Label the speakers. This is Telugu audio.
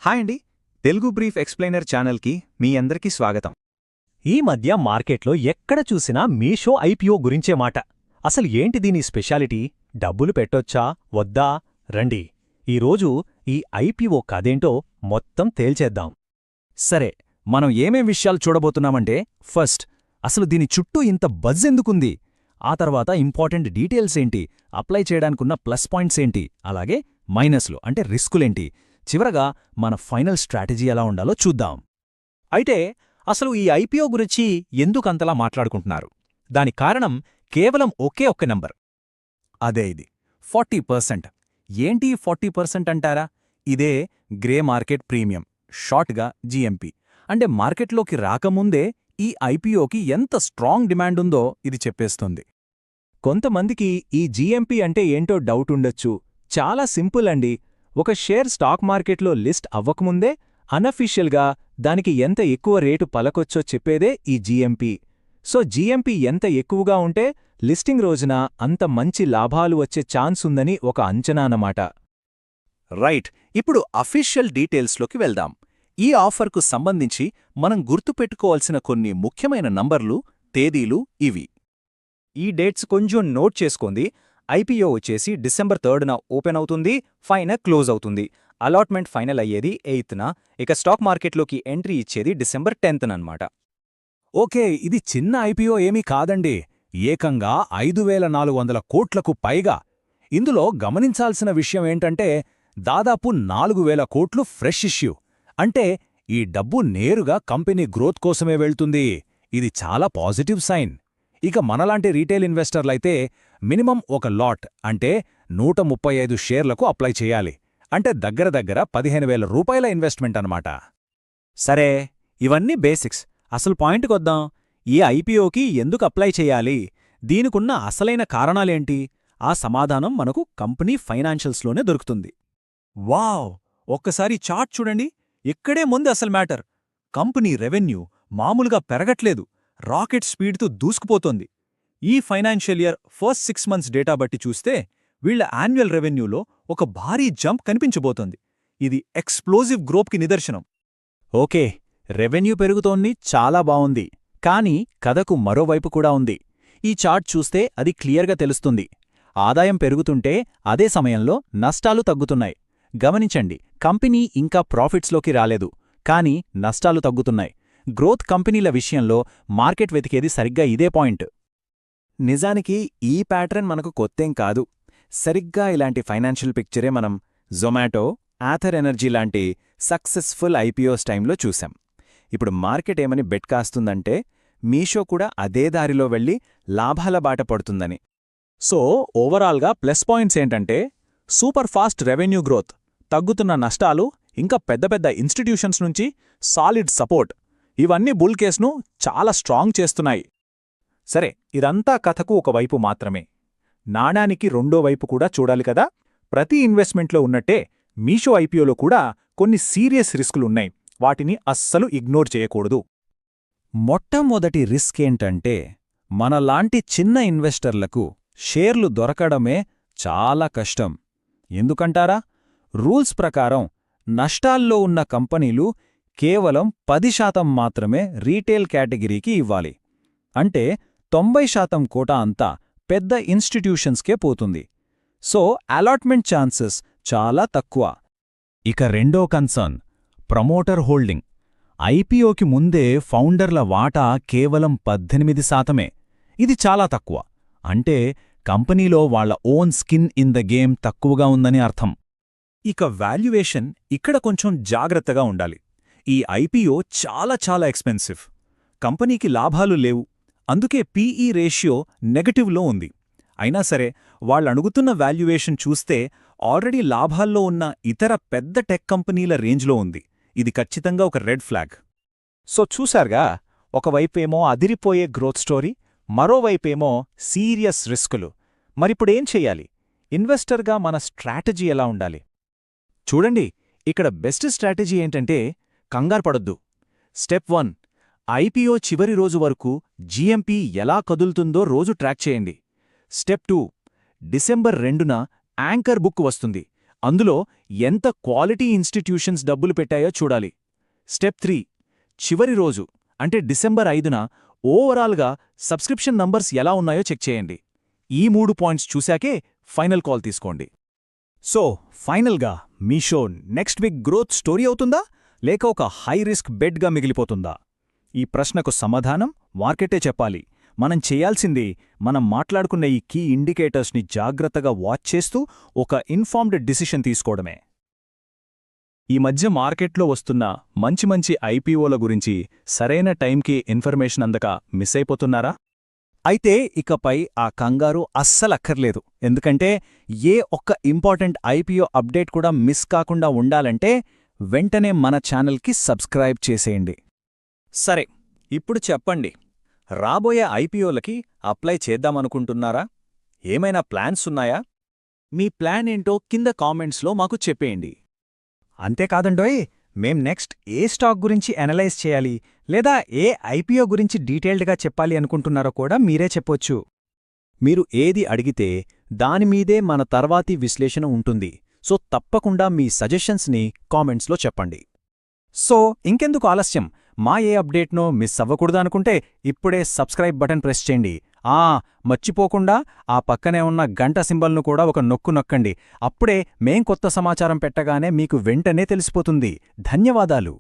Speaker 1: హాయ్ అండి. తెలుగు బ్రీఫ్ ఎక్స్ప్లెయినర్ ఛానల్కి మీ అందరికీ స్వాగతం.
Speaker 2: ఈ మధ్య మార్కెట్లో ఎక్కడ చూసినా మీషో ఐపీఓ గురించే మాట. అసలు ఏంటి దీని స్పెషాలిటీ? డబ్బులు పెట్టొచ్చా వద్దా? రండి, ఈరోజు ఈ ఐపీఓ కథేంటో మొత్తం తేల్చేద్దాం.
Speaker 1: సరే, మనం ఏమేం విషయాలు చూడబోతున్నామంటే, ఫస్ట్ అసలు దీని చుట్టూ ఇంత బజ్ ఎందుకుంది, ఆ తర్వాత ఇంపార్టెంట్ డీటెయిల్స్ ఏంటి, అప్లై చేయడానికున్న ప్లస్ పాయింట్స్ ఏంటి, అలాగే మైనస్లు అంటే రిస్కులేంటి, చివరగా మన ఫైనల్ స్ట్రాటజీ ఎలా ఉండాలో చూద్దాం.
Speaker 2: అయితే అసలు ఈ ఐపీఓ గురించి ఎందుకంతలా మాట్లాడుకుంటున్నారు? దాని కారణం కేవలం ఒకే ఒక్క నంబర్.
Speaker 1: అదే ఇది 40%. ఏంటి 40% అంటారా? ఇదే గ్రే మార్కెట్ ప్రీమియం, షార్ట్గా జీఎంపీ. అంటే మార్కెట్లోకి రాకముందే ఈ ఐపీఓకి ఎంత స్ట్రాంగ్ డిమాండ్ ఉందో ఇది చెప్పేస్తుంది.
Speaker 2: కొంతమందికి ఈ జీఎంపీ అంటే ఏంటో డౌట్ ఉండొచ్చు. చాలా సింపుల్ అండి. ఒక షేర్ స్టాక్ మార్కెట్లో లిస్ట్ అవ్వకముందే అనఫీషియల్గా దానికి ఎంత ఎక్కువ రేటు పలకొచ్చో చెప్పేదే ఈ జీఎంపీ. సో జీఎంపీ ఎంత ఎక్కువగా ఉంటే లిస్టింగ్ రోజున అంత మంచి లాభాలు వచ్చే ఛాన్స్ ఉందని ఒక అంచనా అన్నమాట.
Speaker 1: రైట్, ఇప్పుడు అఫీషియల్ డీటెయిల్స్లోకి వెళ్దాం. ఈ ఆఫర్కు సంబంధించి మనం గుర్తుపెట్టుకోవాల్సిన కొన్ని ముఖ్యమైన నంబర్లు, తేదీలు ఇవి.
Speaker 2: ఈ డేట్స్ కొంచెం నోట్ చేసుకోండి. ఐపీఓ వచ్చేసి డిసెంబర్ 3న ఓపెన్ అవుతుంది, 5న క్లోజ్ అవుతుంది. అలాట్మెంట్ ఫైనల్ అయ్యేది 8న. ఇక స్టాక్ మార్కెట్లోకి ఎంట్రీ ఇచ్చేది డిసెంబర్ 10న.
Speaker 1: ఓకే, ఇది చిన్న ఐపీఓ ఏమీ కాదండి. ఏకంగా 5,400 కోట్లకు పైగా. ఇందులో గమనించాల్సిన విషయం ఏంటంటే, దాదాపు 4,000 కోట్లు ఫ్రెష్ ఇష్యూ. అంటే ఈ డబ్బు నేరుగా కంపెనీ గ్రోత్ కోసమే వెళ్తుంది. ఇది చాలా పాజిటివ్ సైన్. ఇక మనలాంటి రీటైల్ ఇన్వెస్టర్లైతే మినిమం ఒక లాట్ అంటే 135 షేర్లకు అప్లై చేయాలి. అంటే దగ్గర 15,000 రూపాయల ఇన్వెస్ట్మెంట్ అన్నమాట.
Speaker 2: సరే, ఇవన్నీ బేసిక్స్. అసలు పాయింట్కొద్దాం. ఈ ఐపీఓకి ఎందుకు అప్లై చేయాలి? దీనికున్న అసలైన కారణాలేంటి? ఆ సమాధానం మనకు కంపెనీ ఫైనాన్షియల్స్లోనే దొరుకుతుంది. వావ్, ఒక్కసారి చార్ట్ చూడండి. ఇక్కడే ముందు అసలు మ్యాటర్. కంపెనీ రెవెన్యూ మామూలుగా పెరగట్లేదు, రాకెట్ స్పీడ్తో దూసుకుపోతోంది. ఈ financial year first 6 months data బట్టి చూస్తే వీళ్ల యాన్యువల్ రెవెన్యూలో ఒక భారీ జంప్ కనిపించబోతోంది. ఇది ఎక్స్ప్లోజివ్ గ్రోత్కి నిదర్శనం.
Speaker 1: ఓకే, రెవెన్యూ పెరుగుతోంది, చాలా బావుంది. కానీ కథకు మరోవైపు కూడా ఉంది. ఈ చార్ట్ చూస్తే అది క్లియర్గా తెలుస్తుంది. ఆదాయం పెరుగుతుంటే అదే సమయంలో నష్టాలు తగ్గుతున్నాయి. గమనించండి, కంపెనీ ఇంకా ప్రాఫిట్స్లోకి రాలేదు, కానీ నష్టాలు తగ్గుతున్నాయి. గ్రోత్ కంపెనీల విషయంలో మార్కెట్ వెతికేది సరిగ్గా ఇదే పాయింట్. నిజానికి ఈ ప్యాటర్న్ మనకు కొత్తేం కాదు. సరిగ్గా ఇలాంటి ఫైనాన్షియల్ పిక్చరే మనం జొమాటో, ఆథర్ ఎనర్జీ లాంటి సక్సెస్ఫుల్ ఐపీఓస్ టైంలో చూశాం. ఇప్పుడు మార్కెట్ ఏమని బెట్ కాస్తుందంటే, మీషో కూడా అదే దారిలో వెళ్లి లాభాల బాట పడుతుందని.
Speaker 2: సో ఓవరాల్గా ప్లస్ పాయింట్స్ ఏంటంటే, సూపర్ ఫాస్ట్ రెవెన్యూ గ్రోత్, తగ్గుతున్న నష్టాలు, ఇంకా పెద్ద పెద్ద ఇన్స్టిట్యూషన్స్ నుంచి సాలిడ్ సపోర్ట్. ఇవన్నీ బుల్ కేస్ను చాలా స్ట్రాంగ్ చేస్తున్నాయి. సరే, ఇదంతా కథకు ఒకవైపు మాత్రమే. నాణానికి రెండో వైపు కూడా చూడాలి కదా. ప్రతి ఇన్వెస్ట్మెంట్లో ఉన్నట్టే మీషో ఐపీఓలో కూడా కొన్ని సీరియస్ రిస్కులున్నాయి. వాటిని అస్సలు ఇగ్నోర్ చేయకూడదు.
Speaker 1: మొట్టమొదటి రిస్క్ ఏంటంటే, మనలాంటి చిన్న ఇన్వెస్టర్లకు షేర్లు దొరకడమే చాలా కష్టం. ఎందుకంటారా? రూల్స్ ప్రకారం నష్టాల్లో ఉన్న కంపెనీలు కేవలం 10% మాత్రమే రీటైల్ కేటగిరీకి ఇవ్వాలి. అంటే 90% కోటా అంతా పెద్ద ఇన్స్టిట్యూషన్స్కే పోతుంది. సో అలాట్మెంట్ ఛాన్సెస్ చాలా తక్కువ. ఇక రెండో కన్సర్న్, ప్రమోటర్ హోల్డింగ్. ఐపీఓకి ముందే ఫౌండర్ల వాటా కేవలం 18%. ఇది చాలా తక్కువ. అంటే కంపెనీలో వాళ్ల own skin in the game తక్కువగా ఉందని అర్థం.
Speaker 2: ఇక వాల్యుయేషన్ ఇక్కడ కొంచెం జాగ్రత్తగా ఉండాలి. ఈ ఐపీఓ చాలా ఎక్స్పెన్సివ్. కంపెనీకి లాభాలు లేవు, అందుకే పీఈ రేషియో నెగటివ్లో ఉంది. అయినా సరే వాళ్ళడుగుతున్న వాల్యుయేషన్ చూస్తే ఆల్రెడీ లాభాల్లో ఉన్న ఇతర పెద్ద టెక్ కంపెనీల రేంజ్లో ఉంది. ఇది ఖచ్చితంగా ఒక రెడ్ ఫ్లాగ్. సో చూశారుగా, ఒకవైపేమో అదిరిపోయే గ్రోత్ స్టోరీ, మరోవైపేమో సీరియస్ రిస్కులు. మరిప్పుడేం చెయ్యాలి? ఇన్వెస్టర్గా మన స్ట్రాటజీ ఎలా ఉండాలి? చూడండి, ఇక్కడ బెస్ట్ స్ట్రాటజీ ఏంటంటే, కంగారు పడొద్దు. స్టెప్ 1, ఐపీఓ చివరి రోజు వరకు జీఎంపీ ఎలా కదులుతుందో రోజు ట్రాక్ చేయండి. స్టెప్ 2, డిసెంబర్ 2న యాంకర్ బుక్ వస్తుంది. అందులో ఎంత క్వాలిటీ ఇన్స్టిట్యూషన్స్ డబ్బులు పెట్టాయో చూడాలి. స్టెప్ 3 చివరి రోజు అంటే డిసెంబర్ 5న ఓవరాల్గా సబ్స్క్రిప్షన్ నంబర్స్ ఎలా ఉన్నాయో చెక్ చేయండి. ఈ 3 పాయింట్స్ చూశాకే ఫైనల్ కాల్ తీసుకోండి.
Speaker 1: సో ఫైనల్గా మీ show next week growth story అవుతుందా లేక ఒక హై రిస్క్ బెడ్గా మిగిలిపోతుందా? ఈ ప్రశ్నకు సమాధానం మార్కెటే చెప్పాలి. మనం చేయాల్సింది మనం మాట్లాడుకున్న ఈ కీ ఇండికేటర్స్ని జాగ్రత్తగా వాచ్ చేస్తూ ఒక ఇన్ఫార్మ్డ్ డిసిషన్ తీసుకోవడమే.
Speaker 2: ఈ మధ్య మార్కెట్లో వస్తున్న మంచి మంచి ఐపీఓల గురించి సరైన టైంకి ఇన్ఫర్మేషన్ అందక మిస్ అయిపోతున్నారా?
Speaker 1: అయితే ఇకపై ఆ కంగారు అస్సలక్కర్లేదు. ఎందుకంటే ఏ ఒక్క ఇంపార్టెంట్ ఐపీఓ అప్డేట్ కూడా మిస్ కాకుండా ఉండాలంటే వెంటనే మన ఛానల్కి సబ్స్క్రైబ్ చేసేయండి. సరే, ఇప్పుడు చెప్పండి, రాబోయే ఐపీఓలకి అప్లై చేద్దామనుకుంటున్నారా? ఏమైనా ప్లాన్స్ ఉన్నాయా? మీ ప్లాన్ ఏంటో కింద కామెంట్స్లో మాకు చెప్పేయండి. అంతేకాదండోయ్, మేం నెక్స్ట్ ఏ స్టాక్ గురించి అనలైజ్ చేయాలి లేదా ఏ ఐపీఓ గురించి డీటెయిల్డ్గా చెప్పాలి అనుకుంటున్నారో కూడా మీరే చెప్పొచ్చు. మీరు ఏది అడిగితే దానిమీదే మన తర్వాతి విశ్లేషణ ఉంటుంది. సో తప్పకుండా మీ సజెషన్స్ని కామెంట్స్లో చెప్పండి. సో ఇంకెందుకు ఆలస్యం, మా ఏ అప్డేట్నో మిస్ అవ్వకూడదనుకుంటే ఇప్పుడే సబ్స్క్రైబ్ బటన్ ప్రెస్ చేయండి. మర్చిపోకుండా ఆ పక్కనే ఉన్న గంట సింబల్ను కూడా ఒక నొక్కు నొక్కండి. అప్పుడే మేం కొత్త సమాచారం పెట్టగానే మీకు వెంటనే తెలిసిపోతుంది. ధన్యవాదాలు.